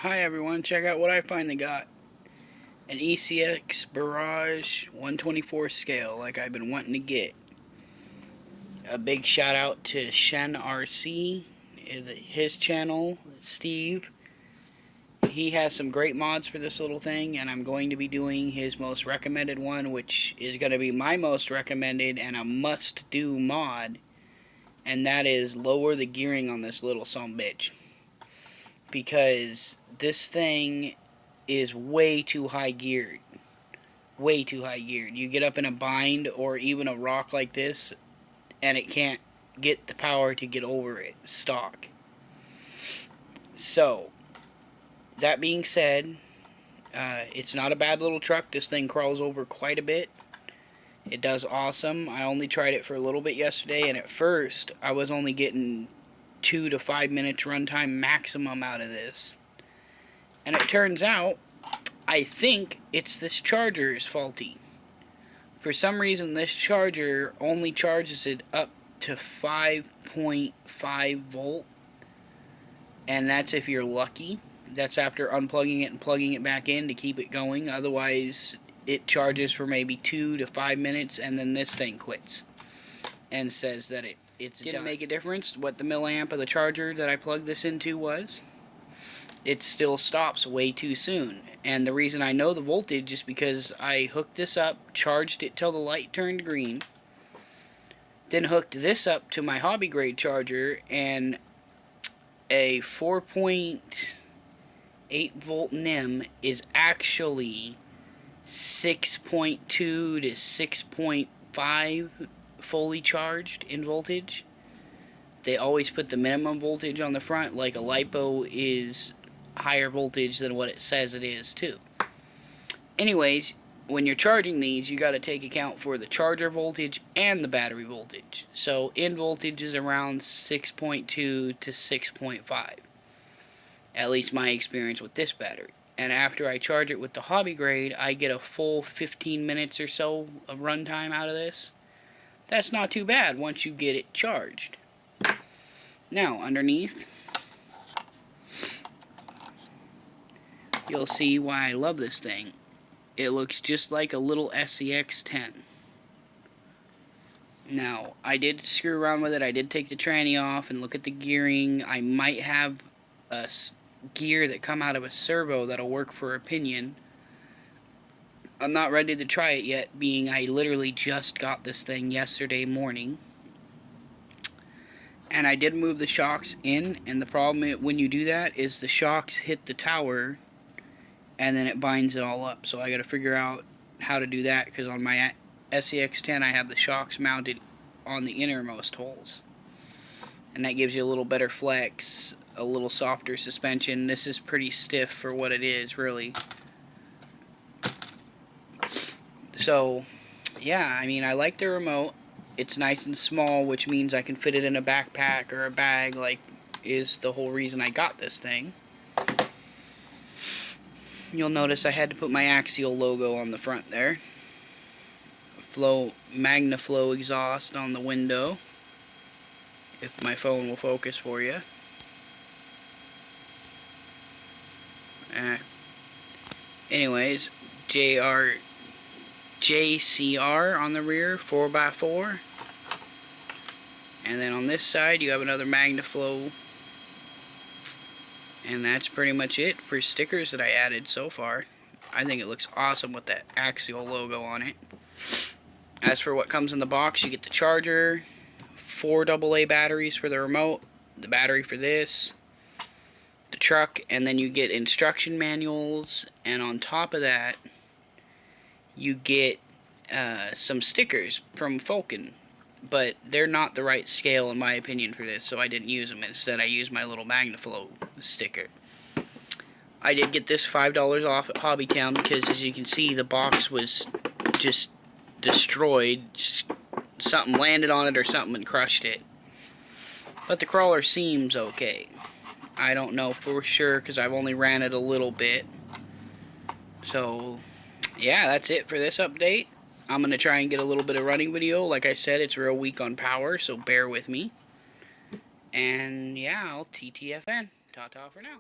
Hi everyone, check out what I finally got. An ECX Barrage 124 scale like I've been wanting to get. A big shout out to Shen RC, his channel, Steve. He has some great mods for this little thing, and I'm going to be doing his most recommended one, which is going to be my most recommended and a must-do mod, and that is lower the gearing on this little sumbitch. Because this thing is way too high geared. Way too high geared. You get up in a bind or even a rock like this, and it can't get the power to get over it stock. So, that being said, it's not a bad little truck. This thing crawls over quite a bit. It does awesome. I only tried it for a little bit yesterday, and at first, I was only getting 2 to 5 minutes runtime maximum out of this. And it turns out, I think it's this charger is faulty. For some reason, this charger only charges it up to 5.5 volt. And that's if you're lucky. That's after unplugging it and plugging it back in to keep it going. Otherwise, it charges for maybe 2 to 5 minutes, and then this thing quits. And says that it's didn't make a difference what the milliamp of the charger that I plugged this into was. It still stops way too soon. And the reason I know the voltage is because I hooked this up, charged it till the light turned green, then hooked this up to my hobby grade charger, and a 4.8 volt NIM is actually 6.2 to 6.5 fully charged in voltage. They always put the minimum voltage on the front, like a LiPo is higher voltage than what it says it is too. Anyways, when you're charging these, you got to take account for the charger voltage and the battery voltage. So in voltage is around 6.2 to 6.5. At least my experience with this battery. And after I charge it with the hobby grade, I get a full 15 minutes or so of runtime out of this. That's not too bad once you get it charged. Now, underneath, you'll see why I love this thing. It looks just like a little SCX-10. Now, I did screw around with it. I did take the tranny off and look at the gearing. I might have a gear that come out of a servo that'll work for a pinion. I'm not ready to try it yet, being I literally just got this thing yesterday morning. And I did move the shocks in, and the problem when you do that is the shocks hit the tower and then it binds it all up. So I got to figure out how to do that, because on my SCX-10 I have the shocks mounted on the innermost holes. And that gives you a little better flex, a little softer suspension. This is pretty stiff for what it is, really. So, yeah, I mean, I like the remote. It's nice and small, which means I can fit it in a backpack or a bag, like is the whole reason I got this thing. You'll notice I had to put my Axial logo on the front there. MagnaFlow exhaust on the window, if my phone will focus for you. Anyways, JCR on the rear, 4x4. And then on this side you have another MagnaFlow. And that's pretty much it for stickers that I added so far. I think it looks awesome with that Axial logo on it. As for what comes in the box, you get the charger, 4 AA batteries for the remote, the battery for this, the truck, and then you get instruction manuals, and on top of that you get some stickers from Falcon, but they're not the right scale in my opinion for this, so I didn't use them. Instead I used my little MagnaFlow sticker. I did get this $5 off at Hobbytown because, as you can see, the box was just destroyed. Something landed on it or something and crushed it. But the crawler seems okay. I don't know for sure because I've only ran it a little bit. So, yeah, that's it for this update. I'm going to try and get a little bit of running video. Like I said, it's real weak on power, so bear with me. And, yeah, I'll TTFN. Ta-ta for now.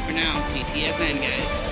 for now. TTFN, guys.